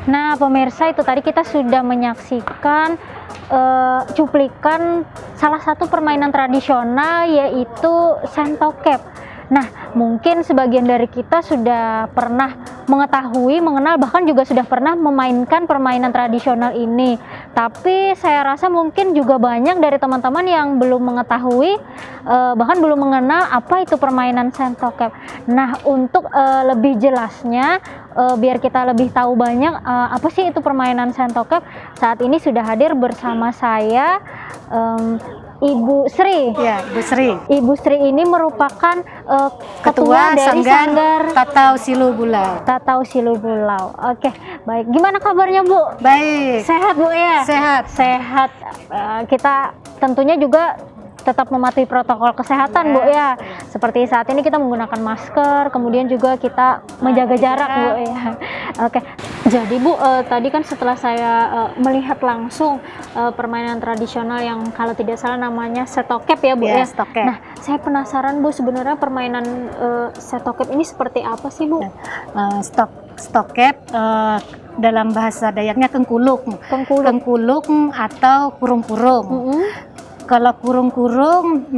Nah, pemirsa, itu tadi kita sudah menyaksikan cuplikan salah satu permainan tradisional, yaitu sentokep. Nah, mungkin sebagian dari kita sudah pernah mengetahui, mengenal, bahkan juga sudah pernah memainkan permainan tradisional ini. Tapi saya rasa mungkin juga banyak dari teman-teman yang belum mengetahui, bahkan belum mengenal apa itu permainan sentokep. Nah, untuk lebih jelasnya, biar kita lebih tahu banyak apa sih itu permainan sentokep, saat ini sudah hadir bersama saya Ibu Sri. Ya, Bu Sri. Ibu Sri ini merupakan Ketua dari Sanggar Tatau Silu Bulau. Tatau Silu Bulau. Oke, baik. Gimana kabarnya, Bu? Baik. Sehat, Bu ya? Sehat. Sehat. Kita tentunya juga tetap mematuhi protokol kesehatan, Bu ya. Seperti saat ini kita menggunakan masker, kemudian juga kita menjaga jarak, Bu ya. Oke. Jadi, Bu, tadi kan setelah saya melihat langsung permainan tradisional yang kalau tidak salah namanya setokep ya, Bu ya. Setokep. Nah, saya penasaran, Bu, sebenarnya permainan setokep ini seperti apa sih, Bu? Setokep dalam bahasa Dayaknya kengkuluk. Kengkuluk atau kurung-kurung. Kalau kurung-kurung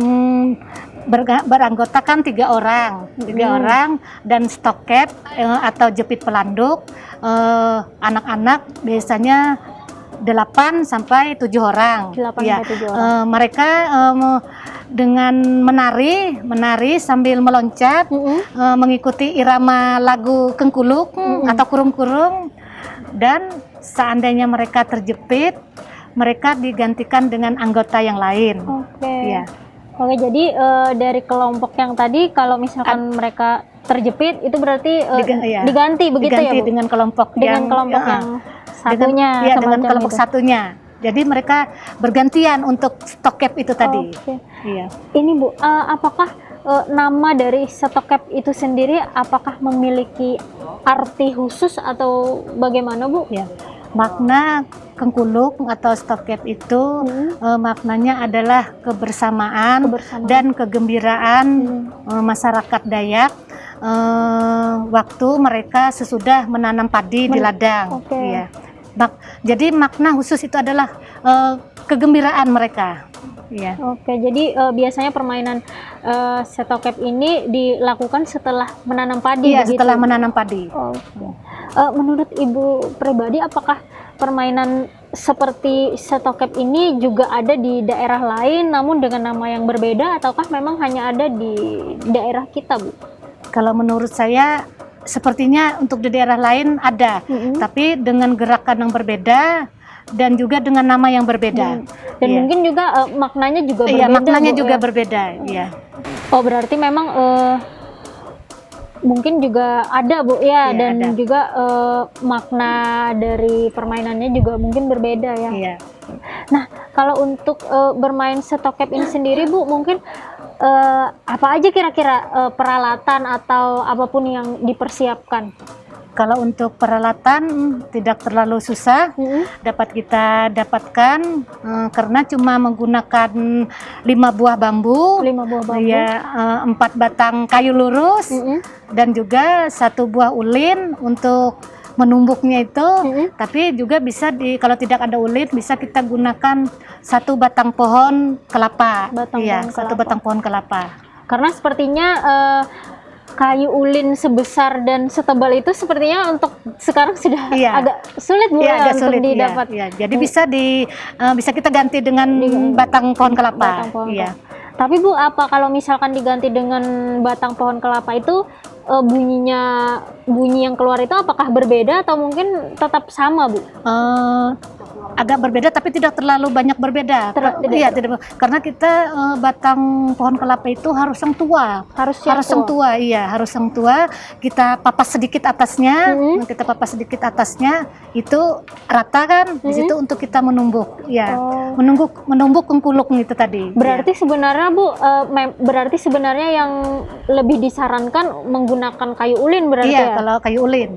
beranggotakan 3 orang, dan stokep atau jepit pelanduk anak-anak biasanya 8 sampai 7 orang. 8 sampai 7 orang. Mereka dengan menari sambil meloncat, mengikuti irama lagu kengkuluk atau kurung-kurung, dan seandainya mereka terjepit, mereka digantikan dengan anggota yang lain. Oke. Ya. Oke, jadi dari kelompok yang tadi kalau misalkan mereka terjepit itu berarti diganti begitu ya, Bu? Dengan kelompok yang satunya. Dengan kelompok satunya. Jadi mereka bergantian untuk stokep itu tadi. Oke. Iya. Ini, Bu, apakah nama dari setokep itu sendiri apakah memiliki arti khusus atau bagaimana, Bu? Ya. Makna kengkuluk atau stokep itu maknanya adalah kebersamaan dan kegembiraan masyarakat Dayak waktu mereka sesudah menanam padi di ladang. Ya. Jadi makna khusus itu adalah kegembiraan mereka. Ya. Oke, jadi biasanya permainan setokep ini dilakukan setelah menanam padi. Iya, begitu? Setelah menanam padi. Menurut Ibu pribadi, apakah permainan seperti setokep ini juga ada di daerah lain namun dengan nama yang berbeda, ataukah memang hanya ada di daerah kita, Bu? Kalau menurut saya sepertinya untuk di daerah lain ada, tapi dengan gerakan yang berbeda dan juga dengan nama yang berbeda. Dan mungkin juga maknanya juga berbeda. Iya, maknanya Bu, juga berbeda. Iya. Oh, berarti memang mungkin juga ada, Bu ya, dan ada. Juga makna dari permainannya juga mungkin berbeda ya. Iya. Nah, kalau untuk bermain setokep ini sendiri, Bu, mungkin apa aja kira-kira peralatan atau apapun yang dipersiapkan? Kalau untuk peralatan tidak terlalu susah, dapat kita dapatkan karena cuma menggunakan 5 buah bambu, ya, 4 batang kayu lurus, dan juga 1 buah ulin untuk menumbuknya itu. Tapi juga bisa kalau tidak ada ulin bisa kita gunakan 1 batang pohon kelapa. Satu batang pohon kelapa. Karena sepertinya kayu ulin sebesar dan setebal itu sepertinya untuk sekarang sudah agak sulit, Bu, agak untuk sulit didapat. Jadi bisa kita ganti dengan batang pohon kelapa. Tapi, Bu, apa kalau misalkan diganti dengan batang pohon kelapa itu bunyi yang keluar itu apakah berbeda atau mungkin tetap sama, Bu? Agak berbeda tapi tidak terlalu banyak berbeda. Tidak, karena kita batang pohon kelapa itu harus yang tua. Harus yang tua. Kita papas sedikit atasnya, itu rata kan, di situ untuk kita menumbuk. Menumbuk kengkuluk itu tadi. Berarti sebenarnya, Bu, sebenarnya yang lebih disarankan menggunakan kayu ulin berarti ya? Kalau kayu ulin.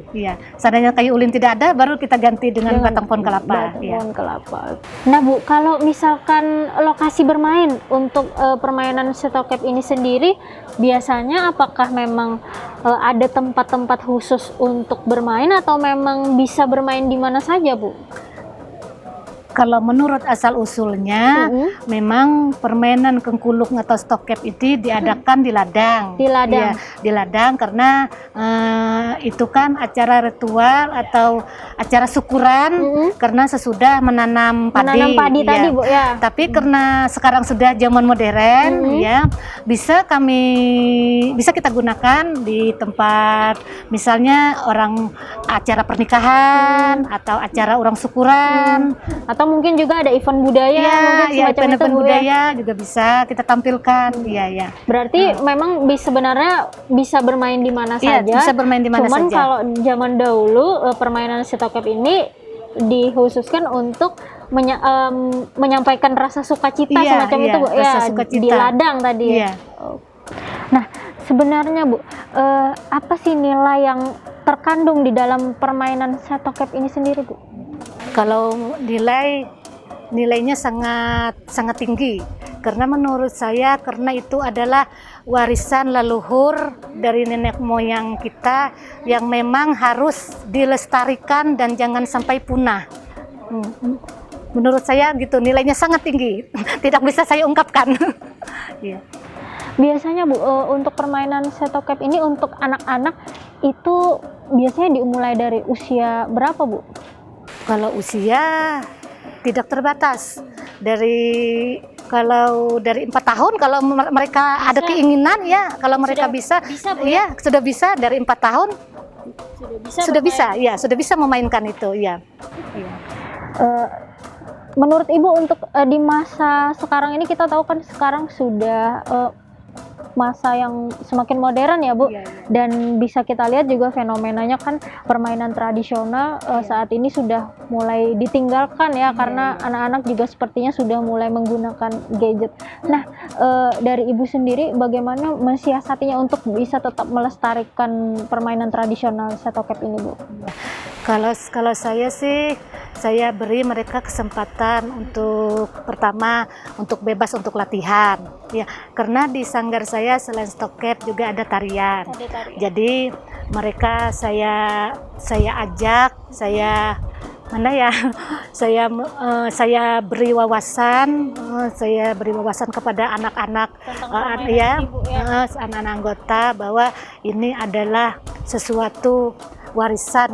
Seandainya kayu ulin tidak ada, baru kita ganti dengan batang pohon kelapa. Kelapa. Nah, Bu, kalau misalkan lokasi bermain untuk permainan setokep ini sendiri, biasanya apakah memang ada tempat-tempat khusus untuk bermain atau memang bisa bermain di mana saja, Bu? Kalau menurut asal-usulnya, memang permainan kengkuluk atau stokep itu diadakan di ladang. Di ladang? Ya, di ladang karena itu kan acara ritual atau acara syukuran karena sesudah menanam padi. Menanam padi ya. tadi, Bu, ya. Tapi karena sekarang sudah zaman modern, ya bisa kita gunakan di tempat misalnya orang acara pernikahan atau acara orang syukuran. Atau mungkin juga ada event budaya, mungkin semacam itu, event Bu, budaya juga bisa kita tampilkan. Iya. Berarti memang sebenarnya bisa bermain di mana saja. Bisa bermain di mana Cuman saja. kalau zaman dahulu permainan stokep ini dikhususkan untuk menyampaikan rasa sukacita semacam itu, Bu. Rasa Ya, sukacita. di ladang tadi. Iya. Nah, sebenarnya, Bu, apa sih nilai yang terkandung di dalam permainan stokep ini sendiri, Bu? Kalau nilainya sangat tinggi karena menurut saya karena itu adalah warisan leluhur dari nenek moyang kita yang memang harus dilestarikan dan jangan sampai punah. Menurut saya gitu, nilainya sangat tinggi, tidak bisa saya ungkapkan. Iya. Biasanya, Bu, untuk permainan stokep ini untuk anak-anak itu biasanya dimulai dari usia berapa, Bu? Kalau usia tidak terbatas, kalau dari 4 tahun kalau mereka ada keinginan ya, kalau mereka bisa Bu, ya sudah bisa dari 4 tahun sudah bisa memainkan itu ya. Menurut Ibu untuk di masa sekarang ini, kita tahu kan sekarang sudah masa yang semakin modern ya, Bu. Dan bisa kita lihat juga fenomenanya kan permainan tradisional saat ini sudah mulai ditinggalkan ya, karena anak-anak juga sepertinya sudah mulai menggunakan gadget. Nah, dari Ibu sendiri bagaimana mensiasatinya untuk bisa tetap melestarikan permainan tradisional stokep ini, Bu? Kalau saya sih, saya beri mereka kesempatan untuk pertama untuk bebas untuk latihan ya, karena di sanggar saya selain stokep juga ada tarian. Jadi mereka saya ajak, saya beri wawasan, kepada anak-anak anak-anak anggota bahwa ini adalah sesuatu warisan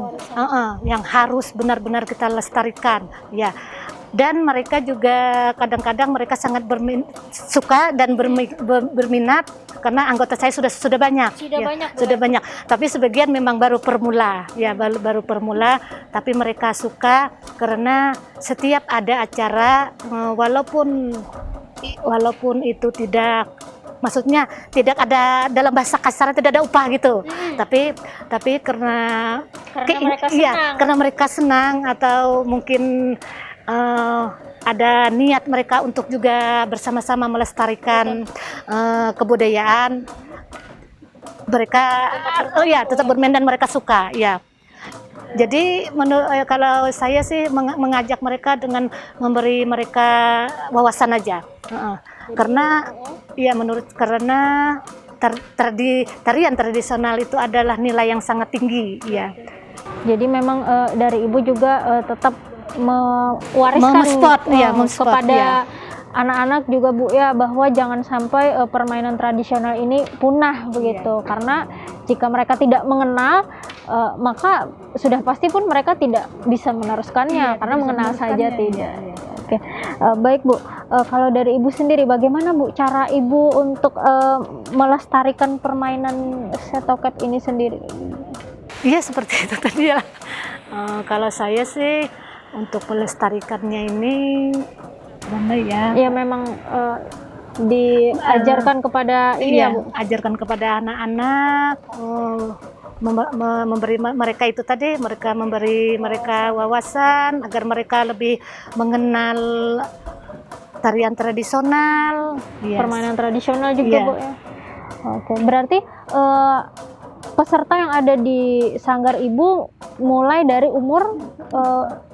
yang harus benar-benar kita lestarikan ya. Dan mereka juga kadang-kadang mereka sangat suka dan berminat karena anggota saya sudah banyak. Sudah banyak. Tapi sebagian memang baru permula ya, baru permula, tapi mereka suka karena setiap ada acara walaupun itu tidak, maksudnya tidak ada dalam bahasa kasar, tidak ada upah gitu. Tapi karena mereka senang atau mungkin ada niat mereka untuk juga bersama-sama melestarikan kebudayaan, mereka tetap bermain dan mereka suka ya. Jadi kalau saya sih mengajak mereka dengan memberi mereka wawasan aja. Karena tarian tradisional itu adalah nilai yang sangat tinggi ya. Jadi memang dari Ibu juga tetap mewariskan kepada anak-anak juga, Bu, ya, bahwa jangan sampai permainan tradisional ini punah begitu. Karena jika mereka tidak mengenal, maka sudah pasti pun mereka tidak bisa meneruskannya karena mengenal saja tidak. Oke. Baik, Bu, kalau dari Ibu sendiri bagaimana, Bu, cara Ibu untuk melestarikan permainan stokep ini sendiri? Iya, seperti itu tadi ya. Kalau saya sih untuk melestarikannya ini mana ya? Ya memang diajarkan kepada ini ya, Bu. Ajarkan kepada anak-anak, memberi mereka itu tadi, memberi mereka wawasan agar mereka lebih mengenal tarian tradisional, permainan tradisional juga, Bu, ya. Oke, berarti peserta yang ada di sanggar Ibu mulai dari umur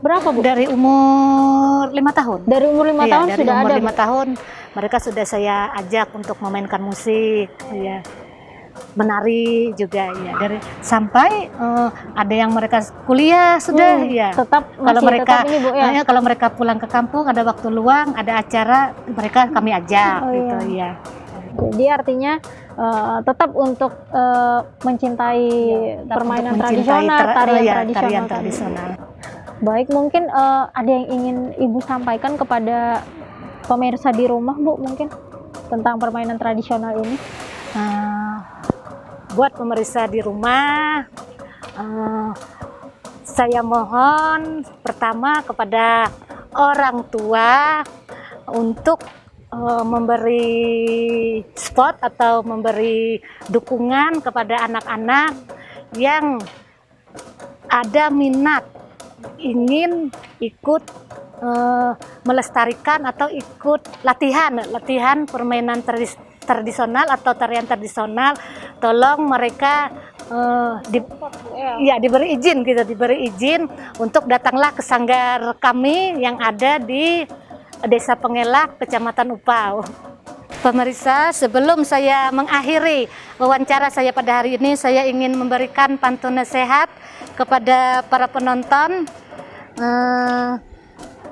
berapa, Bu? Dari umur 5 tahun. Dari umur 5 tahun dari sudah umur ada, 5 tahun mereka sudah saya ajak untuk memainkan musik ya. menari juga ya, dari sampai ada yang mereka kuliah sudah ya. Tetap Kalau masih mereka tetap ini Bu ya. kalau mereka pulang ke kampung ada waktu luang, ada acara, mereka kami ajak gitu ya. Jadi artinya tetap untuk mencintai permainan Untuk tradisional, mencintai tarian tarian tadi. tradisional. Baik, mungkin ada yang ingin Ibu sampaikan kepada pemirsa di rumah Bu, mungkin tentang permainan tradisional ini? Buat pemirsa di rumah, saya mohon pertama kepada orang tua untuk memberi support atau memberi dukungan kepada anak-anak yang ada minat ingin ikut melestarikan atau ikut latihan permainan tradisional atau tarian tradisional. Tolong mereka diberi izin untuk datanglah ke sanggar kami yang ada di Desa Pengelak, Kecamatan Upau. Pemirsa, sebelum saya mengakhiri wawancara saya pada hari ini, saya ingin memberikan pantun nasihat kepada para penonton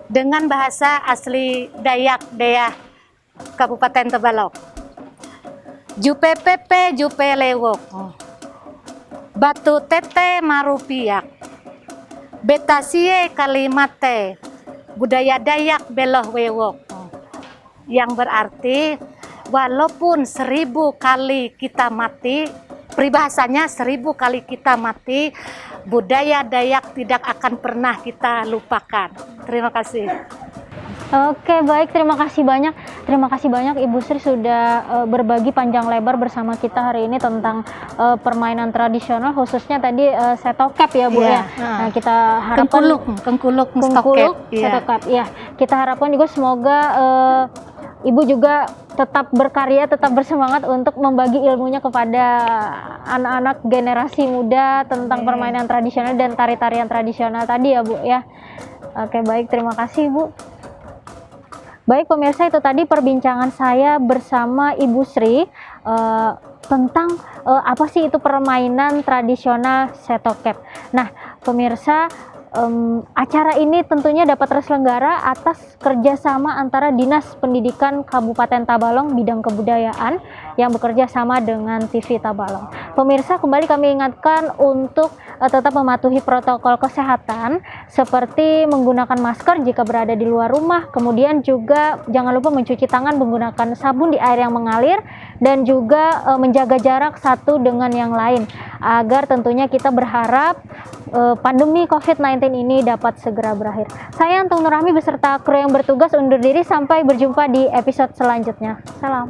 dengan bahasa asli Dayak Deah Kabupaten Tabalong. Jupe pepe jupe lewok, batu tete marupiak, betasie kalimate, budaya Dayak beloh wewok. Yang berarti walaupun 1000 kali kita mati, peribahasanya 1000 kali kita mati, budaya Dayak tidak akan pernah kita lupakan. Terima kasih. Oke, baik, terima kasih banyak. Terima kasih banyak Ibu Sri sudah berbagi panjang lebar bersama kita hari ini tentang permainan tradisional, khususnya tadi setokep ya Bu ya. Nah, kita harapkan Kengkuluk setokep ya. Kita harapkan juga semoga Ibu juga tetap berkarya, tetap bersemangat untuk membagi ilmunya kepada anak-anak generasi muda tentang permainan tradisional dan tari-tarian tradisional tadi ya Bu ya. Oke, baik, terima kasih Bu. Baik pemirsa, itu tadi perbincangan saya bersama Ibu Sri tentang apa sih itu permainan tradisional setokep. Nah pemirsa, acara ini tentunya dapat terselenggara atas kerjasama antara Dinas Pendidikan Kabupaten Tabalong bidang kebudayaan yang bekerja sama dengan TV Tabalong. Pemirsa, kembali kami ingatkan untuk tetap mematuhi protokol kesehatan seperti menggunakan masker jika berada di luar rumah, kemudian juga jangan lupa mencuci tangan menggunakan sabun di air yang mengalir, dan juga menjaga jarak satu dengan yang lain agar tentunya kita berharap pandemi COVID-19 ini dapat segera berakhir. Saya Antung Nurrahmi beserta kru yang bertugas undur diri, sampai berjumpa di episode selanjutnya. Salam.